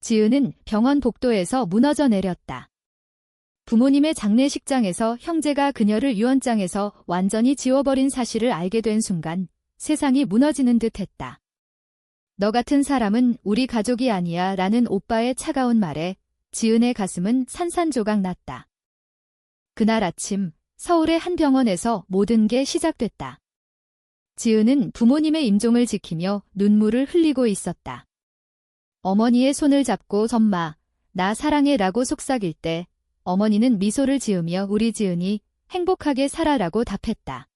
지은은 병원 복도에서 무너져 내렸다. 부모님의 장례식장에서 형제가 그녀를 유언장에서 완전히 지워버린 사실을 알게 된 순간 세상이 무너지는 듯 했다. 너 같은 사람은 우리 가족이 아니야 라는 오빠의 차가운 말에 지은의 가슴은 산산조각 났다. 그날 아침 서울의 한 병원에서 모든 게 시작됐다. 지은은 부모님의 임종을 지키며 눈물을 흘리고 있었다. 어머니의 손을 잡고 엄마, 나 사랑해 라고 속삭일 때 어머니는 미소를 지으며 우리 지은이 행복하게 살아라고 답했다.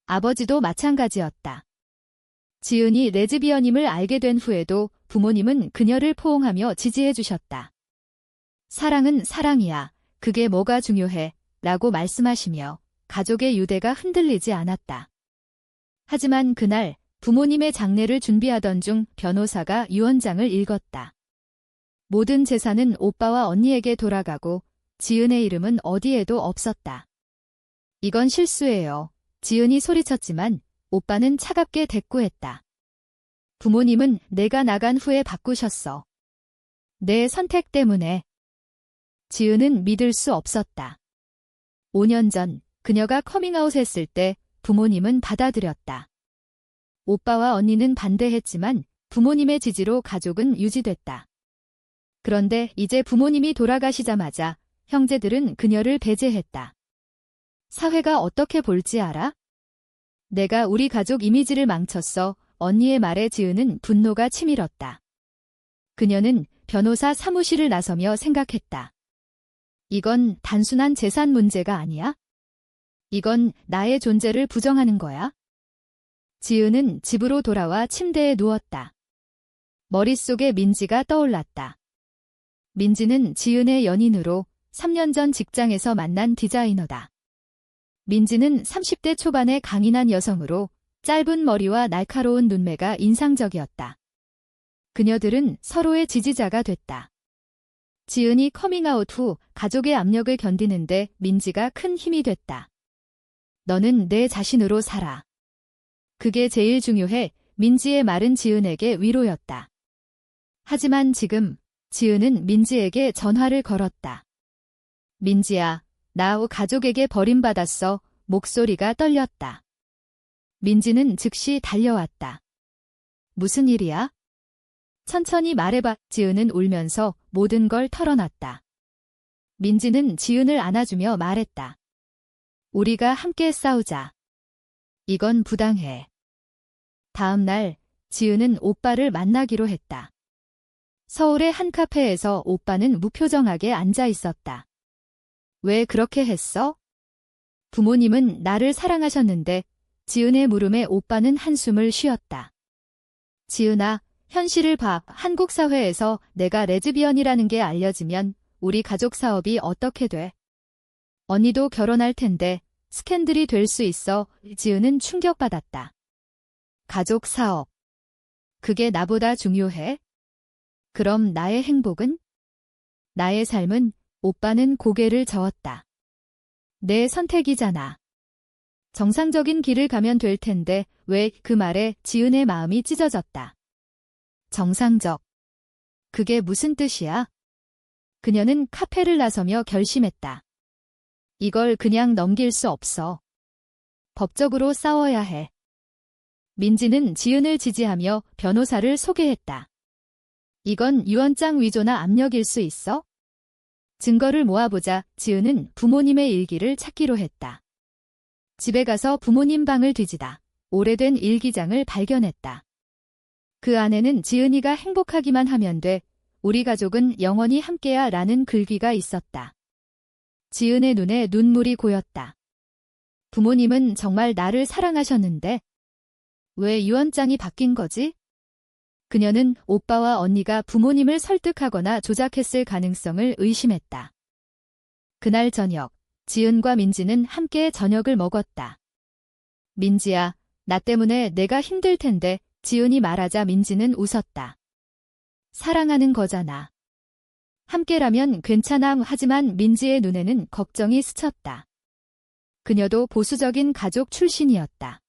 아버지도 마찬가지였다. 지은이 레즈비언임을 알게 된 후에도 부모님은 그녀를 포옹하며 지지해 주셨다. 사랑은 사랑이야. 그게 뭐가 중요해? 라고 말씀하시며 가족의 유대가 흔들리지 않았다. 하지만 그날 부모님의 장례를 준비하던 중 변호사가 유언장을 읽었다. 모든 재산은 오빠와 언니에게 돌아가고 지은의 이름은 어디에도 없었다. 이건 실수예요. 지은이 소리쳤지만 오빠는 차갑게 대꾸했다. 부모님은 내가 나간 후에 바꾸셨어. 내 선택 때문에. 지은은 믿을 수 없었다. 5년 전 그녀가 커밍아웃 했을 때 부모님은 받아들였다. 오빠와 언니는 반대했지만 부모님의 지지로 가족은 유지됐다. 그런데 이제 부모님이 돌아가시자마자 형제들은 그녀를 배제했다. 사회가 어떻게 볼지 알아? 내가 우리 가족 이미지를 망쳤어. 언니의 말에 지은은 분노가 치밀었다. 그녀는 변호사 사무실을 나서며 생각했다. 이건 단순한 재산 문제가 아니야? 이건 나의 존재를 부정하는 거야? 지은은 집으로 돌아와 침대에 누웠다. 머릿속에 민지가 떠올랐다. 민지는 지은의 연인으로 3년 전 직장에서 만난 디자이너다. 민지는 30대 초반의 강인한 여성으로 짧은 머리와 날카로운 눈매가 인상적이었다. 그녀들은 서로의 지지자가 됐다. 지은이 커밍아웃 후 가족의 압력을 견디는데 민지가 큰 힘이 됐다. 너는 내 자신으로 살아. 그게 제일 중요해. 민지의 말은 지은에게 위로였다. 하지만 지금 지은은 민지에게 전화를 걸었다. 민지야, 나 가족에게 버림받았어. 목소리가 떨렸다. 민지는 즉시 달려왔다. 무슨 일이야? 천천히 말해봐. 지은은 울면서 모든 걸 털어놨다. 민지는 지은을 안아주며 말했다. 우리가 함께 싸우자. 이건 부당해. 다음 날 지은은 오빠를 만나기로 했다. 서울의 한 카페에서 오빠는 무표정하게 앉아 있었다. 왜 그렇게 했어? 부모님은 나를 사랑하셨는데 지은의 물음에 오빠는 한숨을 쉬었다. 지은아, 현실을 봐. 한국 사회에서 내가 레즈비언이라는 게 알려지면 우리 가족 사업이 어떻게 돼? 언니도 결혼할 텐데 스캔들이 될 수 있어. 지은은 충격받았다. 가족 사업. 그게 나보다 중요해? 그럼 나의 행복은? 나의 삶은? 오빠는 고개를 저었다. 내 선택이잖아. 정상적인 길을 가면 될 텐데 왜 그 말에 지은의 마음이 찢어졌다. 정상적. 그게 무슨 뜻이야? 그녀는 카페를 나서며 결심했다. 이걸 그냥 넘길 수 없어. 법적으로 싸워야 해. 민지는 지은을 지지하며 변호사를 소개했다. 이건 유언장 위조나 압력일 수 있어? 증거를 모아보자. 지은은 부모님의 일기를 찾기로 했다. 집에 가서 부모님 방을 뒤지다 오래된 일기장을 발견했다. 그 안에는 지은이가 행복하기만 하면 돼. 우리 가족은 영원히 함께야 라는 글귀가 있었다. 지은의 눈에 눈물이 고였다. 부모님은 정말 나를 사랑하셨는데 왜 유언장이 바뀐 거지? 그녀는 오빠와 언니가 부모님을 설득하거나 조작했을 가능성을 의심했다. 그날 저녁, 지은과 민지는 함께 저녁을 먹었다. 민지야, 나 때문에 내가 힘들 텐데. 지은이 말하자 민지는 웃었다. 사랑하는 거잖아. 함께라면 괜찮아. 하지만 민지의 눈에는 걱정이 스쳤다. 그녀도 보수적인 가족 출신이었다.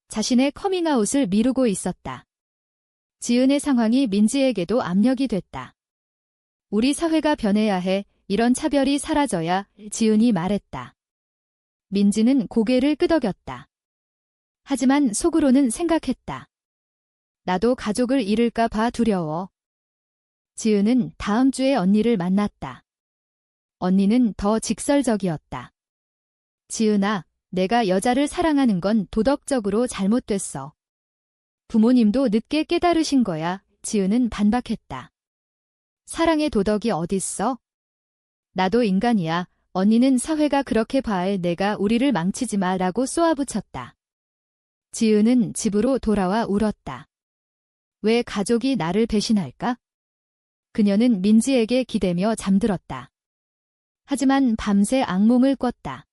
자신의 커밍아웃을 미루고 있었다. 지은의 상황이 민지에게도 압력이 됐다. 우리 사회가 변해야 해. 이런 차별이 사라져야. 지은이 말했다. 민지는 고개를 끄덕였다. 하지만 속으로는 생각했다. 나도 가족을 잃을까 봐 두려워. 지은은 다음 주에 언니를 만났다. 언니는 더 직설적이었다. 지은아, 내가 여자를 사랑하는 건 도덕적으로 잘못됐어. 부모님도 늦게 깨달으신 거야. 지은은 반박했다. 사랑의 도덕이 어딨어? 나도 인간이야. 언니는 사회가 그렇게 봐해. 내가 우리를 망치지 마라고 쏘아붙였다. 지은은 집으로 돌아와 울었다. 왜 가족이 나를 배신할까? 그녀는 민지에게 기대며 잠들었다. 하지만 밤새 악몽을 꿨다.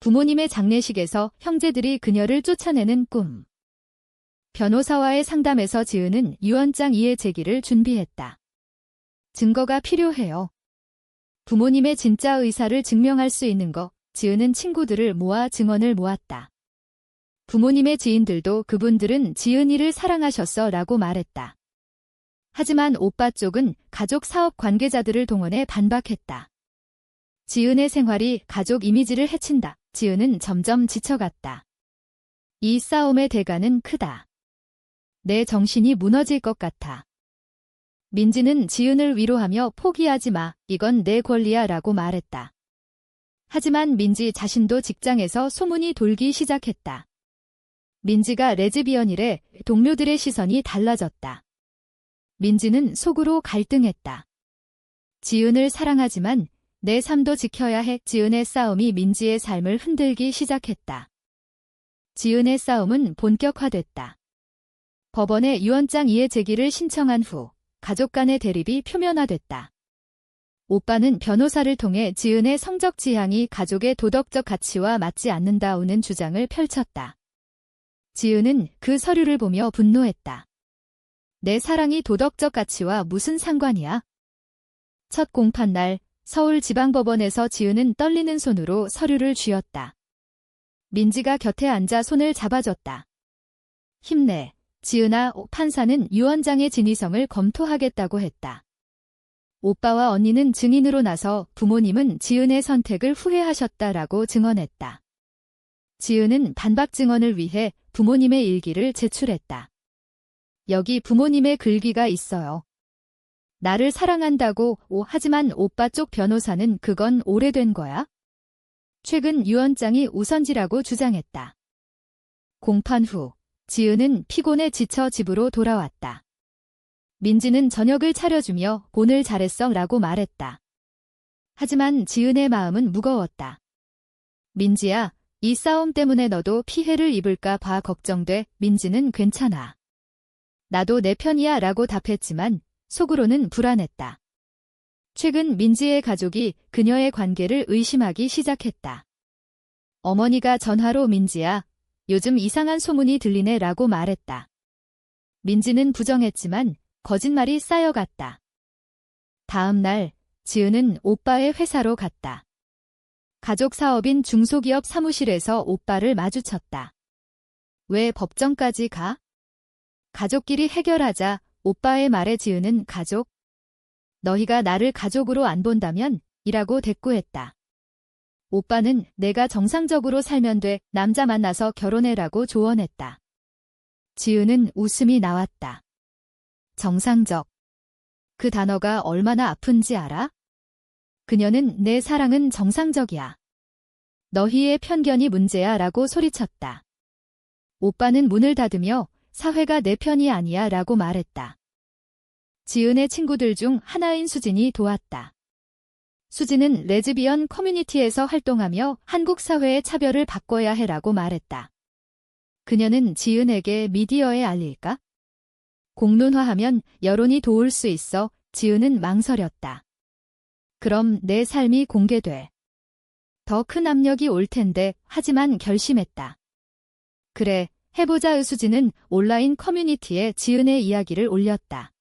부모님의 장례식에서 형제들이 그녀를 쫓아내는 꿈. 변호사와의 상담에서 지은은 유언장 이해 제기를 준비했다. 증거가 필요해요. 부모님의 진짜 의사를 증명할 수 있는 거. 지은은 친구들을 모아 증언을 모았다. 부모님의 지인들도 그분들은 지은이를 사랑하셨어 라고 말했다. 하지만 오빠 쪽은 가족 사업 관계자들을 동원해 반박했다. 지은의 생활이 가족 이미지를 해친다. 지은은 점점 지쳐갔다. 이 싸움의 대가는 크다. 내 정신이 무너질 것 같아. 민지는 지은을 위로하며 포기하지 마. 이건 내 권리야 라고 말했다. 하지만 민지 자신도 직장에서 소문이 돌기 시작했다. 민지가 레즈비언이래. 동료들의 시선이 달라졌다. 민지는 속으로 갈등했다. 지은을 사랑하지만 내 삶도 지켜야 해. 지은의 싸움이 민지의 삶을 흔들기 시작했다. 지은의 싸움은 본격화됐다. 법원에 유언장 이해 제기를 신청한 후 가족 간의 대립이 표면화됐다. 오빠는 변호사를 통해 지은의 성적 지향이 가족의 도덕적 가치와 맞지 않는다는 주장을 펼쳤다. 지은은 그 서류를 보며 분노했다. 내 사랑이 도덕적 가치와 무슨 상관이야? 첫 공판 날 서울지방법원에서 지은은 떨리는 손으로 서류를 쥐었다. 민지가 곁에 앉아 손을 잡아줬다. 힘내. 지은아, 판사는 유언장의 진위성을 검토하겠다고 했다. 오빠와 언니는 증인으로 나서 부모님은 지은의 선택을 후회하셨다라고 증언했다. 지은은 반박 증언을 위해 부모님의 일기를 제출했다. 여기 부모님의 글귀가 있어요. 나를 사랑한다고. 하지만 오빠 쪽 변호사는 그건 오래된 거야? 최근 유언장이 우선지라고 주장했다. 공판 후 지은은 피곤해 지쳐 집으로 돌아왔다. 민지는 저녁을 차려주며 오늘 잘했어 라고 말했다. 하지만 지은의 마음은 무거웠다. 민지야, 이 싸움 때문에 너도 피해를 입을까 봐 걱정돼. 민지는 괜찮아. 나도 내 편이야 라고 답했지만 속으로는 불안했다. 최근 민지의 가족이 그녀의 관계를 의심하기 시작했다. 어머니가 전화로 민지야, 요즘 이상한 소문이 들리네 라고 말했다. 민지는 부정했지만 거짓말이 쌓여갔다. 다음 날 지은은 오빠의 회사로 갔다. 가족 사업인 중소기업 사무실에서 오빠를 마주쳤다. 왜 법정까지 가? 가족끼리 해결하자. 오빠의 말에 지은은 가족? 너희가 나를 가족으로 안 본다면? 이라고 대꾸했다. 오빠는 내가 정상적으로 살면 돼. 남자 만나서 결혼해라고 조언했다. 지은은 웃음이 나왔다. 정상적. 그 단어가 얼마나 아픈지 알아? 그녀는 내 사랑은 정상적이야. 너희의 편견이 문제야 라고 소리쳤다. 오빠는 문을 닫으며 사회가 내 편이 아니야 라고 말했다. 지은의 친구들 중 하나인 수진이 도왔다. 수진은 레즈비언 커뮤니티에서 활동하며 한국 사회의 차별을 바꿔야 해라고 말했다. 그녀는 지은에게 미디어에 알릴까? 공론화하면 여론이 도울 수 있어. 지은은 망설였다. 그럼 내 삶이 공개돼. 더 큰 압력이 올 텐데. 하지만 결심했다. 그래, 해보자. 수진은 온라인 커뮤니티에 지은의 이야기를 올렸다.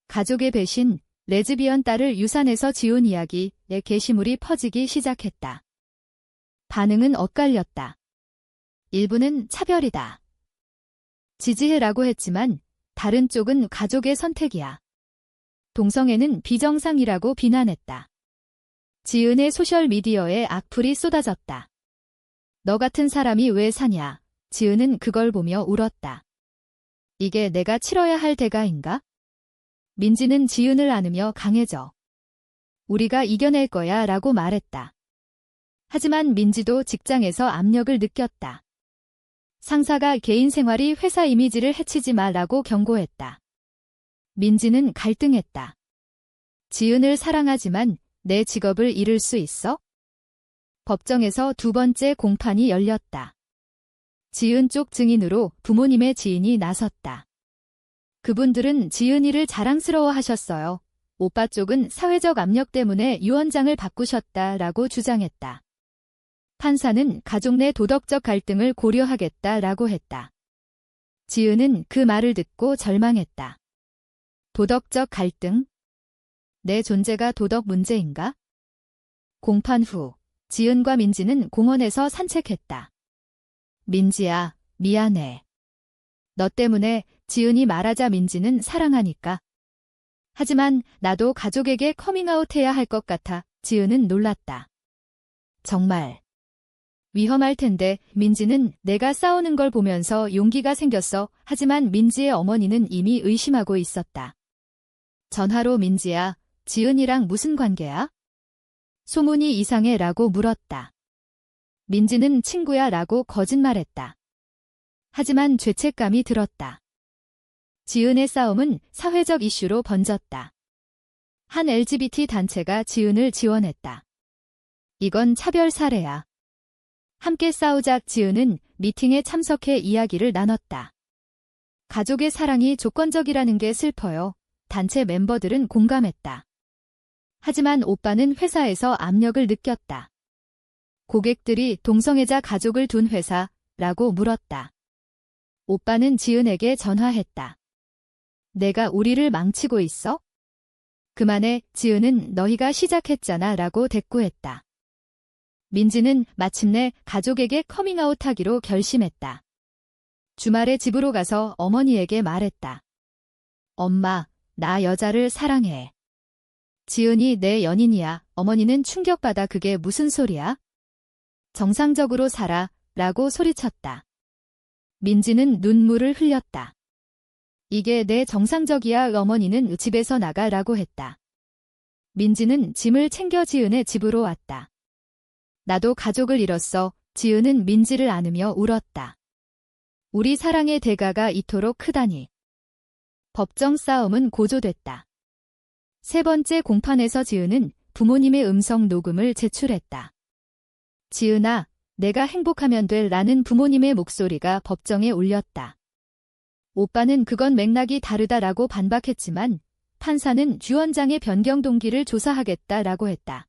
가족의 배신, 레즈비언 딸을 유산해서 지운 이야기의 게시물이 퍼지기 시작했다. 반응은 엇갈렸다. 일부는 차별이다. 지지해라고 했지만 다른 쪽은 가족의 선택이야. 동성애는 비정상이라고 비난했다. 지은의 소셜미디어에 악플이 쏟아졌다. 너 같은 사람이 왜 사냐? 지은은 그걸 보며 울었다. 이게 내가 치러야 할 대가인가? 민지는 지은을 안으며 강해져. 우리가 이겨낼 거야 라고 말했다. 하지만 민지도 직장에서 압력을 느꼈다. 상사가 개인 생활이 회사 이미지를 해치지 마라고 경고했다. 민지는 갈등했다. 지은을 사랑하지만 내 직업을 잃을 수 있어? 법정에서 두 번째 공판이 열렸다. 지은 쪽 증인으로 부모님의 지인이 나섰다. 그분들은 지은이를 자랑스러워하셨어요. 오빠 쪽은 사회적 압력 때문에 유언장을 바꾸셨다라고 주장했다. 판사는 가족 내 도덕적 갈등을 고려하겠다라고 했다. 지은은 그 말을 듣고 절망했다. 도덕적 갈등? 내 존재가 도덕 문제인가? 공판 후 지은과 민지는 공원에서 산책했다. 민지야, 미안해. 너 때문에 지은이 말하자 민지는 사랑하니까. 하지만 나도 가족에게 커밍아웃해야 할 것 같아. 지은은 놀랐다. 정말 위험할 텐데. 민지는 내가 싸우는 걸 보면서 용기가 생겼어. 하지만 민지의 어머니는 이미 의심하고 있었다. 전화로 민지야, 지은이랑 무슨 관계야? 소문이 이상해 라고 물었다. 민지는 친구야 라고 거짓말했다. 하지만 죄책감이 들었다. 지은의 싸움은 사회적 이슈로 번졌다. 한 LGBT 단체가 지은을 지원했다. 이건 차별 사례야. 함께 싸우자. 지은은 미팅에 참석해 이야기를 나눴다. 가족의 사랑이 조건적이라는 게 슬퍼요. 단체 멤버들은 공감했다. 하지만 오빠는 회사에서 압력을 느꼈다. 고객들이 동성애자 가족을 둔 회사라고 물었다. 오빠는 지은에게 전화했다. 내가 우리를 망치고 있어? 그만해. 지은은 너희가 시작했잖아 라고 대꾸했다. 민지는 마침내 가족에게 커밍아웃하기로 결심했다. 주말에 집으로 가서 어머니에게 말했다. 엄마, 나 여자를 사랑해. 지은이 내 연인이야. 어머니는 충격받아 그게 무슨 소리야? 정상적으로 살아 라고 소리쳤다. 민지는 눈물을 흘렸다. 이게 내 정상적이야. 어머니는 집에서 나가라고 했다. 민지는 짐을 챙겨 지은의 집으로 왔다. 나도 가족을 잃었어. 지은은 민지를 안으며 울었다. 우리 사랑의 대가가 이토록 크다니. 법정 싸움은 고조됐다. 세 번째 공판에서 지은은 부모님의 음성 녹음을 제출했다. 지은아, 내가 행복하면 돼 라는 부모님의 목소리가 법정에 울렸다. 오빠는 그건 맥락이 다르다라고 반박했지만 판사는 유언장의 변경 동기를 조사하겠다라고 했다.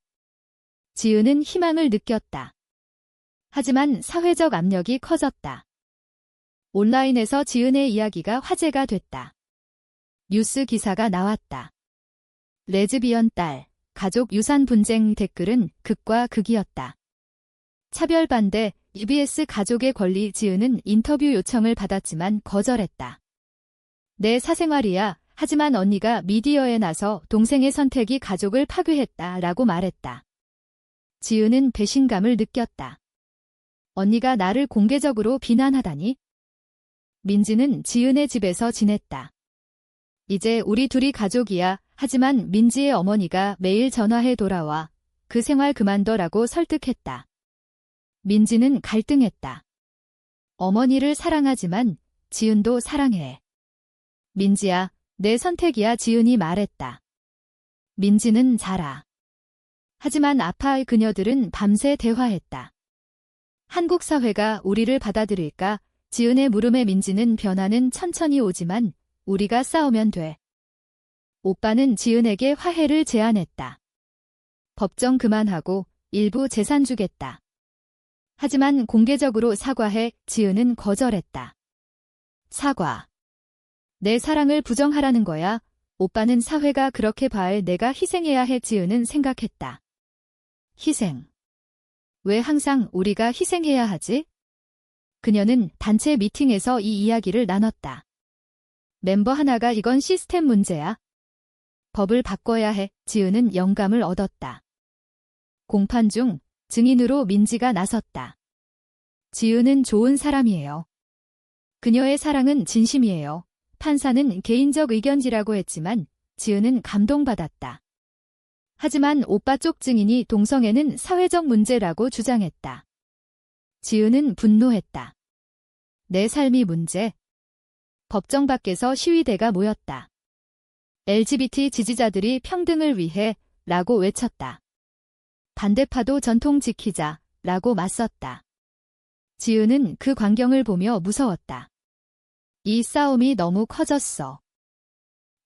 지은은 희망을 느꼈다. 하지만 사회적 압력이 커졌다. 온라인에서 지은의 이야기가 화제가 됐다. 뉴스 기사가 나왔다. 레즈비언 딸, 가족 유산 분쟁. 댓글은 극과 극이었다. 차별 반대, EBS 가족의 권리. 지은은 인터뷰 요청을 받았지만 거절했다. 내 사생활이야. 하지만 언니가 미디어에 나서 동생의 선택이 가족을 파괴했다라고 말했다. 지은은 배신감을 느꼈다. 언니가 나를 공개적으로 비난하다니? 민지는 지은의 집에서 지냈다. 이제 우리 둘이 가족이야. 하지만 민지의 어머니가 매일 전화해 돌아와. 그 생활 그만둬라고 설득했다. 민지는 갈등했다. 어머니를 사랑하지만 지은도 사랑해. 민지야, 내 선택이야. 지은이 말했다. 민지는 자라. 하지만 아파할 그녀들은 밤새 대화했다. 한국 사회가 우리를 받아들일까? 지은의 물음에 민지는 변화는 천천히 오지만 우리가 싸우면 돼. 오빠는 지은에게 화해를 제안했다. 법정 그만하고 일부 재산 주겠다. 하지만 공개적으로 사과해. 지은은 거절했다. 사과. 내 사랑을 부정하라는 거야. 오빠는 사회가 그렇게 봐야 내가 희생해야 해. 지은은 생각했다. 희생. 왜 항상 우리가 희생해야 하지? 그녀는 단체 미팅에서 이 이야기를 나눴다. 멤버 하나가 이건 시스템 문제야. 법을 바꿔야 해. 지은은 영감을 얻었다. 공판 중 증인으로 민지가 나섰다. 지은은 좋은 사람이에요. 그녀의 사랑은 진심이에요. 판사는 개인적 의견지라고 했지만 지은은 감동받았다. 하지만 오빠 쪽 증인이 동성애는 사회적 문제라고 주장했다. 지은은 분노했다. 내 삶이 문제. 법정 밖에서 시위대가 모였다. LGBT 지지자들이 평등을 위해 라고 외쳤다. 반대파도 전통 지키자 라고 맞섰다. 지은은 그 광경을 보며 무서웠다. 이 싸움이 너무 커졌어.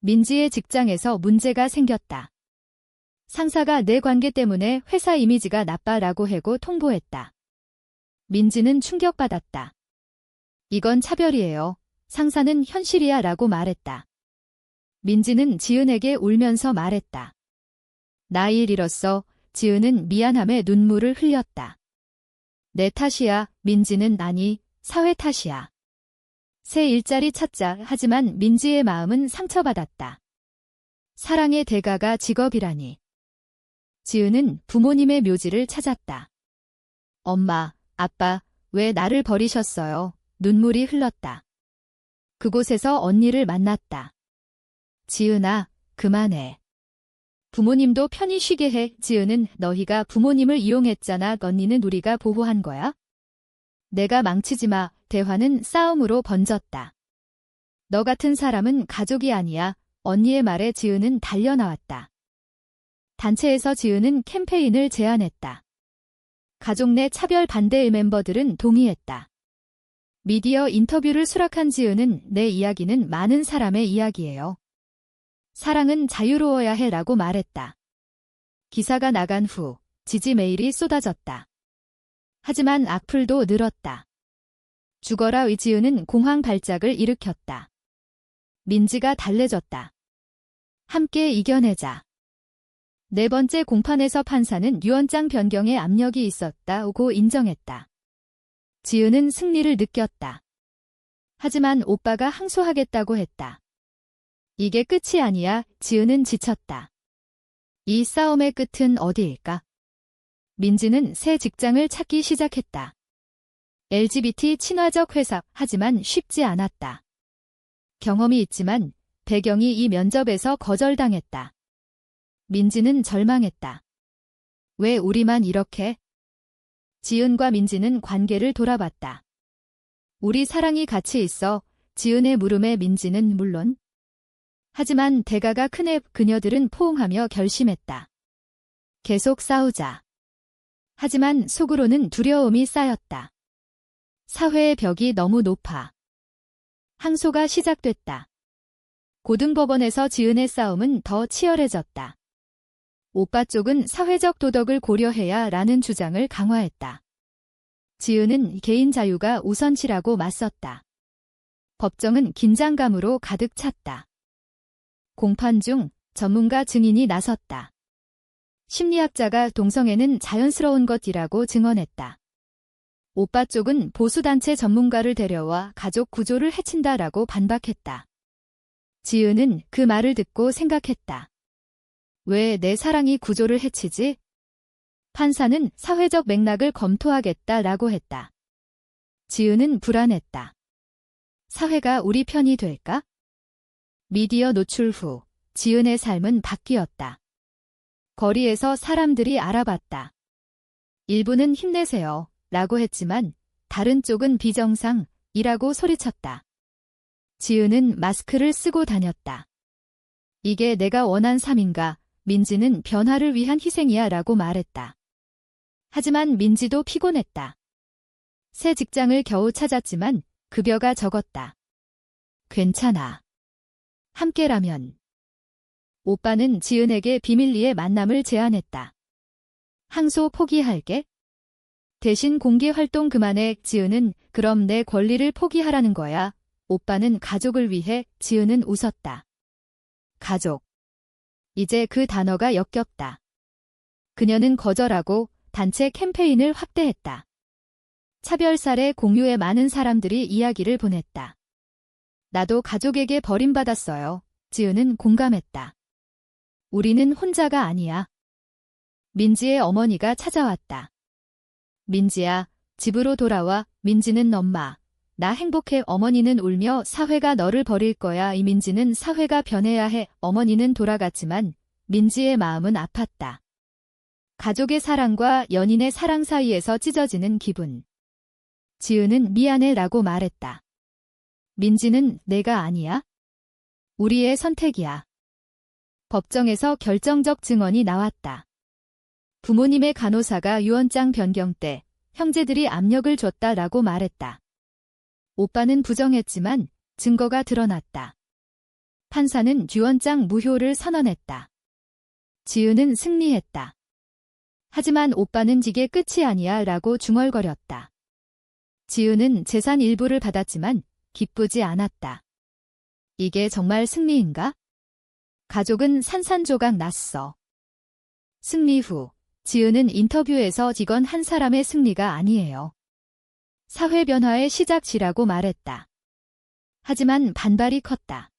민지의 직장에서 문제가 생겼다. 상사가 내 관계 때문에 회사 이미지가 나빠라고 해고 통보했다. 민지는 충격받았다. 이건 차별이에요. 상사는 현실이야 라고 말했다. 민지는 지은에게 울면서 말했다. 나 일 잃었어. 지은은 미안함에 눈물을 흘렸다. 내 탓이야. 민지는 아니, 사회 탓이야. 새 일자리 찾자. 하지만 민지의 마음은 상처받았다. 사랑의 대가가 직업이라니. 지은은 부모님의 묘지를 찾았다. 엄마, 아빠, 왜 나를 버리셨어요? 눈물이 흘렀다. 그곳에서 언니를 만났다. 지은아, 그만해. 부모님도 편히 쉬게 해. 지은은 너희가 부모님을 이용했잖아. 언니는 우리가 보호한 거야? 내가 망치지 마. 대화는 싸움으로 번졌다. 너 같은 사람은 가족이 아니야. 언니의 말에 지은은 달려나왔다. 단체에서 지은은 캠페인을 제안했다. 가족 내 차별 반대의 멤버들은 동의했다. 미디어 인터뷰를 수락한 지은은 내 이야기는 많은 사람의 이야기예요. 사랑은 자유로워야 해 라고 말했다. 기사가 나간 후 지지 메일이 쏟아졌다. 하지만 악플도 늘었다. 죽어라 지은은 공황 발작을 일으켰다. 민지가 달래줬다. 함께 이겨내자. 네 번째 공판에서 판사는 유언장 변경에 압력이 있었다고 인정했다. 지은은 승리를 느꼈다. 하지만 오빠가 항소하겠다고 했다. 이게 끝이 아니야. 지은은 지쳤다. 이 싸움의 끝은 어디일까? 민지는 새 직장을 찾기 시작했다. LGBT 친화적 회사, 하지만 쉽지 않았다. 경험이 있지만 배경이 이 면접에서 거절당했다. 민지는 절망했다. 왜 우리만 이렇게? 지은과 민지는 관계를 돌아봤다. 우리 사랑이 같이 있어. 지은의 물음에 민지는 물론. 하지만 대가가 크네. 그녀들은 포옹하며 결심했다. 계속 싸우자. 하지만 속으로는 두려움이 쌓였다. 사회의 벽이 너무 높아. 항소가 시작됐다. 고등법원에서 지은의 싸움은 더 치열해졌다. 오빠 쪽은 사회적 도덕을 고려해야 라는 주장을 강화했다. 지은은 개인 자유가 우선치라고 맞섰다. 법정은 긴장감으로 가득 찼다. 공판 중 전문가 증인이 나섰다. 심리학자가 동성애는 자연스러운 것이라고 증언했다. 오빠 쪽은 보수단체 전문가를 데려와 가족 구조를 해친다라고 반박했다. 지은은 그 말을 듣고 생각했다. 왜 내 사랑이 구조를 해치지? 판사는 사회적 맥락을 검토하겠다라고 했다. 지은은 불안했다. 사회가 우리 편이 될까? 미디어 노출 후 지은의 삶은 바뀌었다. 거리에서 사람들이 알아봤다. 일부는 힘내세요 라고 했지만 다른 쪽은 비정상이라고 소리쳤다. 지은은 마스크를 쓰고 다녔다. 이게 내가 원한 삶인가? 민지는 변화를 위한 희생이야 라고 말했다. 하지만 민지도 피곤했다. 새 직장을 겨우 찾았지만 급여가 적었다. 괜찮아. 함께라면. 오빠는 지은에게 비밀리에 만남을 제안했다. 항소 포기할게. 대신 공개 활동 그만해. 지은은 그럼 내 권리를 포기하라는 거야. 오빠는 가족을 위해. 지은은 웃었다. 가족. 이제 그 단어가 역겹다. 그녀는 거절하고 단체 캠페인을 확대했다. 차별 사례 공유에 많은 사람들이 이야기를 보냈다. 나도 가족에게 버림받았어요. 지은은 공감했다. 우리는 혼자가 아니야. 민지의 어머니가 찾아왔다. 민지야, 집으로 돌아와. 민지는 엄마. 나 행복해. 어머니는 울며 사회가 너를 버릴 거야. 이 민지는 사회가 변해야 해. 어머니는 돌아갔지만 민지의 마음은 아팠다. 가족의 사랑과 연인의 사랑 사이에서 찢어지는 기분. 지은은 미안해 라고 말했다. 민지는 내가 아니야. 우리의 선택이야. 법정에서 결정적 증언이 나왔다. 부모님의 간호사가 유언장 변경 때 형제들이 압력을 줬다라고 말했다. 오빠는 부정했지만 증거가 드러났다. 판사는 유언장 무효를 선언했다. 지은은 승리했다. 하지만 오빠는 이게 끝이 아니야 라고 중얼거렸다. 지은은 재산 일부를 받았지만 기쁘지 않았다. 이게 정말 승리인가? 가족은 산산조각 났어. 승리 후 지은은 인터뷰에서 이건 한 사람의 승리가 아니에요. 사회 변화의 시작이라고 말했다. 하지만 반발이 컸다.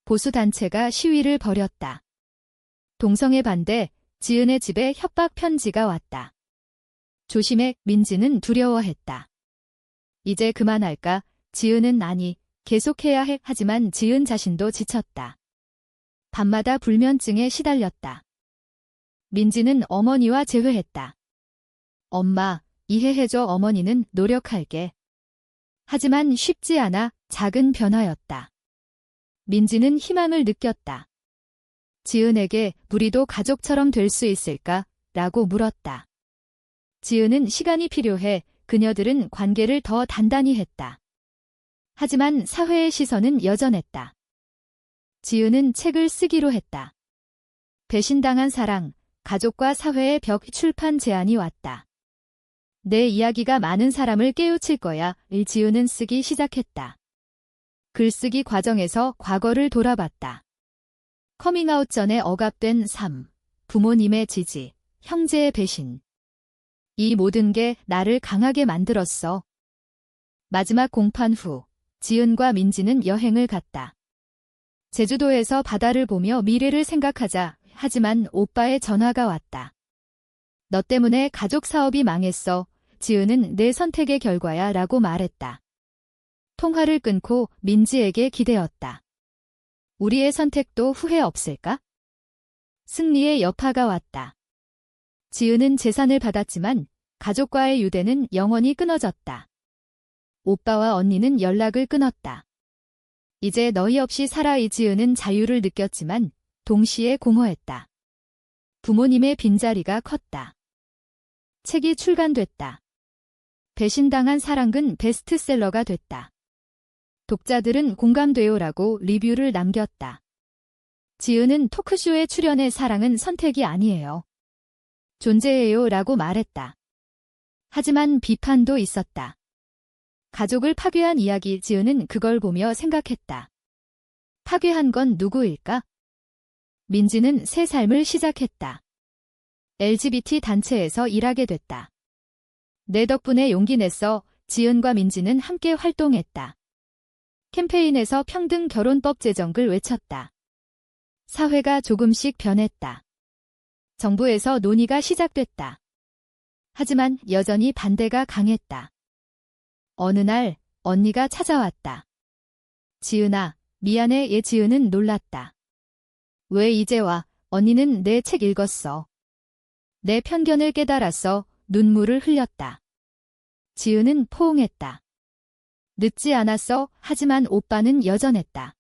보수단체가 시위를 벌였다. 동성애 반대, 지은의 집에 협박 편지가 왔다. 조심해. 민지는 두려워했다. 이제 그만할까? 지은은 아니, 계속해야 해. 하지만 지은 자신도 지쳤다. 밤마다 불면증에 시달렸다. 민지는 어머니와 재회했다. 엄마, 이해해줘. 어머니는 노력할게. 하지만 쉽지 않아. 작은 변화였다. 민지는 희망을 느꼈다. 지은에게 우리도 가족처럼 될 수 있을까? 라고 물었다. 지은은 시간이 필요해. 그녀들은 관계를 더 단단히 했다. 하지만 사회의 시선은 여전했다. 지은은 책을 쓰기로 했다. 배신당한 사랑, 가족과 사회의 벽. 출판 제안이 왔다. 내 이야기가 많은 사람을 깨우칠 거야. 지은은 쓰기 시작했다. 글쓰기 과정에서 과거를 돌아봤다. 커밍아웃 전에 억압된 삶, 부모님의 지지, 형제의 배신. 이 모든 게 나를 강하게 만들었어. 마지막 공판 후 지은과 민지는 여행을 갔다. 제주도에서 바다를 보며 미래를 생각하자. 하지만 오빠의 전화가 왔다. 너 때문에 가족 사업이 망했어. 지은은 내 선택의 결과야 라고 말했다. 통화를 끊고 민지에게 기대었다. 우리의 선택도 후회 없을까? 승리의 여파가 왔다. 지은은 재산을 받았지만 가족과의 유대는 영원히 끊어졌다. 오빠와 언니는 연락을 끊었다. 이제 너희 없이 살아. 이지은은 자유를 느꼈지만 동시에 공허했다. 부모님의 빈자리가 컸다. 책이 출간됐다. 배신당한 사랑은 베스트셀러가 됐다. 독자들은 공감돼요라고 리뷰를 남겼다. 지은은 토크쇼에 출연해 사랑은 선택이 아니에요. 존재해요라고 말했다. 하지만 비판도 있었다. 가족을 파괴한 이야기. 지은은 그걸 보며 생각했다. 파괴한 건 누구일까? 민지는 새 삶을 시작했다. LGBT 단체에서 일하게 됐다. 내 덕분에 용기 냈어. 지은과 민지는 함께 활동했다. 캠페인에서 평등 결혼법 제정을 외쳤다. 사회가 조금씩 변했다. 정부에서 논의가 시작됐다. 하지만 여전히 반대가 강했다. 어느 날 언니가 찾아왔다. 지은아, 미안해. 지은은 놀랐다. 왜 이제 와? 언니는 내 책 읽었어. 내 편견을 깨달았어. 눈물을 흘렸다. 지은은 포옹했다. 늦지 않았어. 하지만 오빠는 여전했다.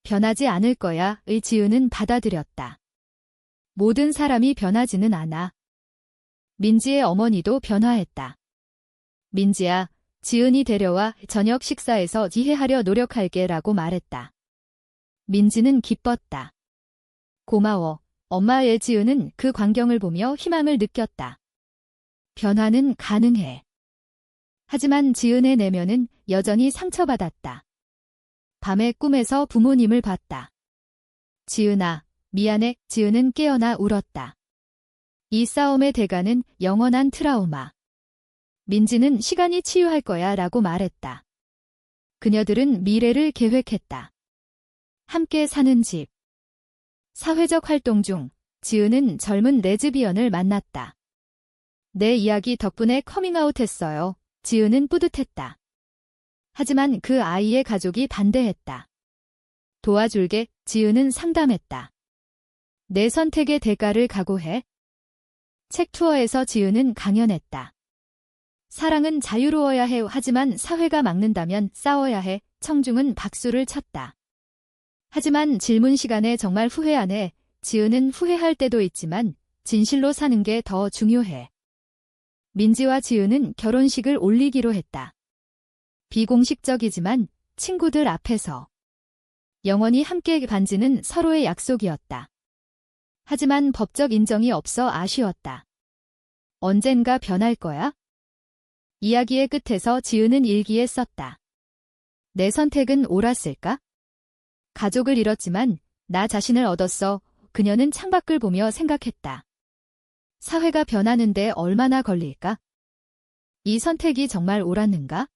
변하지 않을 거야. 지은은 받아들였다. 모든 사람이 변하지는 않아. 민지의 어머니도 변화했다. 민지야, 지은이 데려와. 저녁 식사에서 이해하려 노력할게 라고 말했다. 민지는 기뻤다. 고마워. 엄마의. 지은은 그 광경을 보며 희망을 느꼈다. 변화는 가능해. 하지만 지은의 내면은 여전히 상처받았다. 밤에 꿈에서 부모님을 봤다. 지은아, 미안해. 지은은 깨어나 울었다. 이 싸움의 대가는 영원한 트라우마. 민지는 시간이 치유할 거야 라고 말했다. 그녀들은 미래를 계획했다. 함께 사는 집. 사회적 활동 중 지은은 젊은 레즈비언을 만났다. 내 이야기 덕분에 커밍아웃했어요. 지은은 뿌듯했다. 하지만 그 아이의 가족이 반대했다. 도와줄게, 지은은 상담했다. 내 선택의 대가를 각오해. 책 투어에서 지은은 강연했다. 사랑은 자유로워야 해. 하지만 사회가 막는다면 싸워야 해. 청중은 박수를 쳤다. 하지만 질문 시간에 정말 후회 안 해. 지은은 후회할 때도 있지만 진실로 사는 게 더 중요해. 민지와 지은은 결혼식을 올리기로 했다. 비공식적이지만 친구들 앞에서. 영원히 함께 반지는 서로의 약속이었다. 하지만 법적 인정이 없어 아쉬웠다. 언젠가 변할 거야? 이야기의 끝에서 지은은 일기에 썼다. 내 선택은 옳았을까? 가족을 잃었지만 나 자신을 얻었어. 그녀는 창밖을 보며 생각했다. 사회가 변하는데 얼마나 걸릴까? 이 선택이 정말 옳았는가?